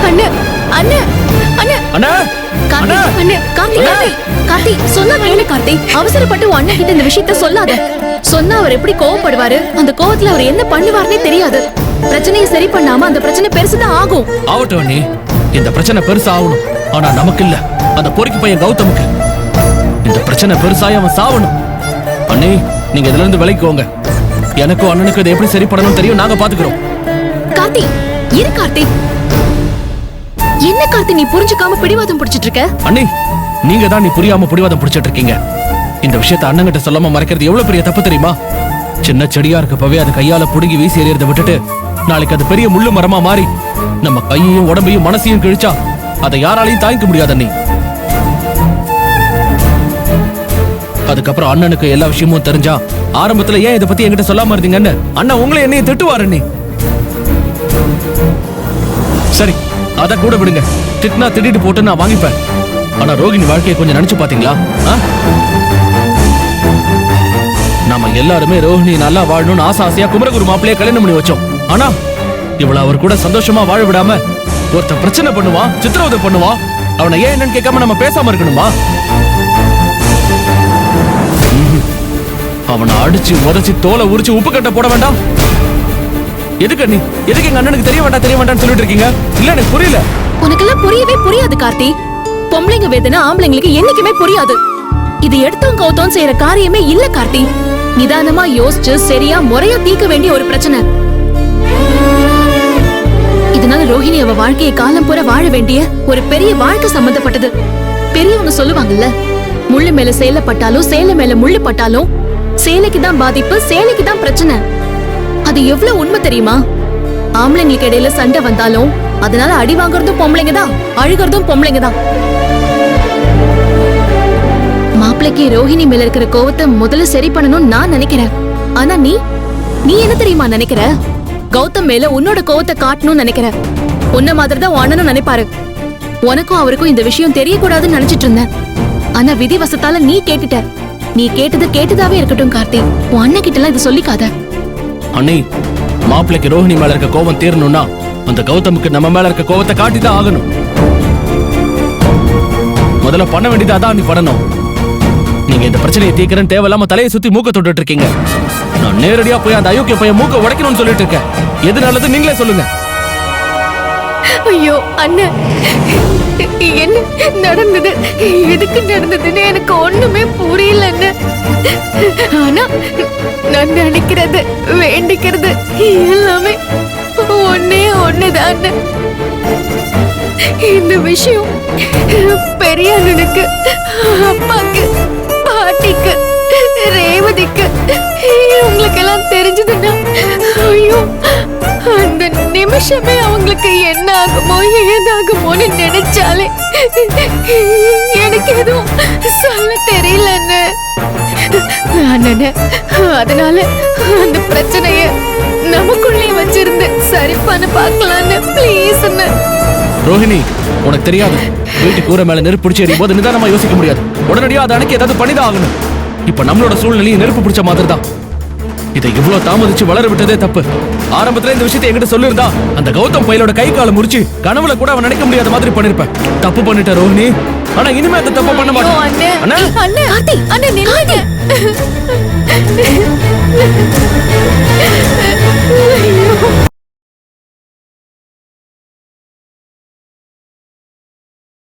அண்ணே அண்ணே அண்ணே அண்ணா கார்த்தி அண்ணே கார்த்தி கார்த்தி கார்த்தி சொன்னா கேளு கார்த்தி. அவசரப்பட்டு உன் அண்ணன் கிட்ட இந்த விஷயத்த சொல்லாத. சொன்னா அவர் எப்படி கோவப்படுவாரு, அந்த கோவத்துல அவர் என்ன பண்ணுவாருன்னே தெரியாது. பிரச்சனையை சரி பண்ணாம அந்த பிரச்சனை பெருசுதான் ஆகும். ஆகட்டும் அண்ணி, இந்த பிரச்சனை பெருசா ஆகணும். ஆனா நமக்கு இல்ல, அந்த பொறுக்கி பையன் கௌதமுக்கு. இந்த பிரச்சனை பெருசாய் அவன் சாவணும். அண்ணி, நீங்க இதுல இருந்து விலகிக்கோங்க. எனக்கும் அண்ணனுக்கு இதை எப்படி சரி பண்ணணும் தெரியும், நாங்க பாத்துக்கிறோம். கார்த்தி இரு கார்த்தி. என்ன கார்த்தி நீ புரிஞ்சுக்காம பிடிவாதம் பிடிச்சிட்டு இருக்க? அண்ணி, நீங்க தான் நீ புரியாம பிடிவாதம் பிடிச்சிட்டு இருக்கீங்க. இந்த விஷயத்தை அண்ணங்கிட்ட சொல்லாம மறைக்கிறது எவ்வளவு பெரிய தப்பு தெரியுமா? சின்ன செடியா இருக்கப்பவே அது கையால புடுங்கி வீசி எறியறதை விட்டுட்டு நாளைக்கு அது பெரிய முள்ளு மரமா மாறி நம்ம கையையும் உடம்பையும் மனசையும் கிழிச்சா அதை யாராலையும் தாங்கிக்க முடியாது அண்ணி. அதுக்கப்புறம் அண்ணனுக்கு எல்லா விஷயமும் தெரிஞ்சா ஆரம்பத்துல ஏன் இதை பத்தி என்கிட்ட சொல்லாம இருந்தீங்கன்னு அண்ணன் உங்களை என்னைய திட்டுவாரு அண்ணி. சரி, அத கூட விடுங்க. திட்டினா திட்டிட்டு போட்டு நான் வாங்கிப்பேன். ஆனா ரோகிணி வாழ்க்கையை கொஞ்சம் நினைச்சு பாத்தீங்களா? நாம எல்லாருமே ரோஹிணி நல்லா வாழணும்னு ஆசையா குமரகுரு மாப்பிள்ளைய கல்யாணம் பண்ணி வச்சோம். ஆனா இவ்வளவு அவர் கூட சந்தோஷமா வாழ விடாம ஒருத்தன் பிரச்சனை பண்ணுவான், சித்திரவதை பண்ணுவான். அவனை ஏன் என்னன்னு கேட்காம நம்ம பேசாம இருக்கணுமா? அவனை அடிச்சு உதச்சு தோலை உரிச்சு உப்பு கட்ட போட வேண்டாம். எதுக்கு நீ எதுக்கு எங்க அண்ணனுக்கு தெரிய வேண்டாம்னு சொல்லிட்டு இருக்கீங்க? இல்ல எனக்கு புரியல. உனக்கெல்லாம் புரியவே புரியாது கார்த்தி. பொம்பளைங்க வேதனை ஆம்பளைங்களுக்கு என்னைக்குமே புரியாது. இது எடுத்தோம் கௌத்தம் செய்யற காரியமே இல்ல கார்த்தி. நிதானமா யோசிச்சு சரியா முறையா தீர்க்க வேண்டிய ஒரு பிரச்சனை. இதனால ரோஹிணி அவ வாழ்க்கையை காலம் பூரா வாழ வேண்டிய ஒரு பெரிய வாழ்க்கை சம்பந்தப்பட்டது. பெரியவங்க சொல்லுவாங்கல்ல, முள்ளு மேல சேலை பட்டாலும் சேலை மேல முள்ளு பட்டாலும் சேலைக்கு தான் பாதிப்பு, சேலைக்கு தான் பிரச்சனை. அது எவ்வளவு உண்மை தெரியுமா? ஆம்பளைங்களுக்கு இடையில சண்டை வந்தாலும் அதனால அடி வாங்குறதும் பொம்பளைங்க தான், அழுகிறதும் பொம்பளைங்க தான். மாப்பிளைக்கு ரோஹிணி மேல இருக்கிற கோவத்தை முதல்ல சரி பண்ணணும்னு நான் நினைக்கிறேன். ஆனா நீ என்ன தெரியுமா நினைக்கிற? கௌதம் மேல உன்னோட கோவத்தை காட்டணும்னு நினைக்கிற. உன்ன மாதிரி தான் அண்ணனும் நினைப்பாரு. உனக்கும் அவருக்கும் இந்த விஷயம் தெரியக்கூடாதுன்னு நினைச்சிட்டு இருந்தேன். ஆனா விதிவசத்தால நீ கேட்டுட்ட. நீ கேட்டது கேட்டதாவே இருக்கட்டும் கார்த்தி. உன் அண்ணன் கிட்ட எல்லாம் இது சொல்லிக்காத. அண்ணி, மாப்பிளைக்கு ரோஹிணி மேல இருக்க கோவம் தீரணும்னா அந்த கௌதமுக்கு நம்ம மேல இருக்க கோவத்தை காட்டிதான் ஆகணும். முதல்ல பண்ண வேண்டியது அதான் நீ பண்ணணும். நீங்க இந்த பிரச்சனையை தீர்க்கிறேன்னு தேவையில்லாம தலையை சுத்தி மூக்க தொட்டுட்டு இருக்கீங்க. நான் நேரடியா போய் அந்த அயோக்கிய பையன் மூக்க உடைக்கணும்னு சொல்லிட்டு இருக்கேன். எது நல்லது நீங்களே சொல்லுங்க. ஐயோ அண்ணன், என்ன நடந்தது, எதுக்கு நடந்ததுன்னு எனக்கு ஒண்ணுமே புரியல. ஆனா நான் நினைக்கிறது வேண்டிக்கிறது எல்லாமே ஒன்னே ஒண்ணுதான். இந்த விஷயம் பெரிய அண்ணனுக்கு, அப்பாக்கு, பாட்டிக்கு, ரேவதிக்கு இவங்களுக்கு எல்லாம் தெரிஞ்சதுன்னா ஐயோ அந்த நிமிஷமே அவங்களுக்கு என்ன ஆகுமோ ஏதாகுமோன்னு நினைச்சாலே எனக்கு எதுவும் சொல்ல தெரியல. அதனால அந்த பிரச்சனைய நமக்குள்ளே வச்சிருந்து சரி பண்ண பார்க்கலான்னு ப்ளீஸ். ரோஹிணி, உனக்கு தெரியாது, வீட்டு கூரை மேல நெருப்பு பிடிச்சி எறியும் போது நிதானமா யோசிக்க முடியாது. உடனடியா அதை அணைக்க ஏதாவது பண்ணிதான் ஆகணும். இப்ப நம்மளோட சூழ்நிலையை நெருப்பு பிடிச்ச மாதிரி தான். இதை இவ்வளவு தாமதிச்சு வளர விட்டதே தப்பு. ஆரம்பத்துல இந்த விஷயத்தை என்கிட்ட சொல்லிருந்தா அந்த கௌதம் பையலோட கை காலை முடிச்சு கனவுல கூட அவன் நினைக்க முடியாத மாதிரி பண்ணிருப்பேன். தப்பு பண்ணிட்ட ரோஹிணி. ஆனா இனிமே அந்த தப்பு பண்ண மாட்டேன்.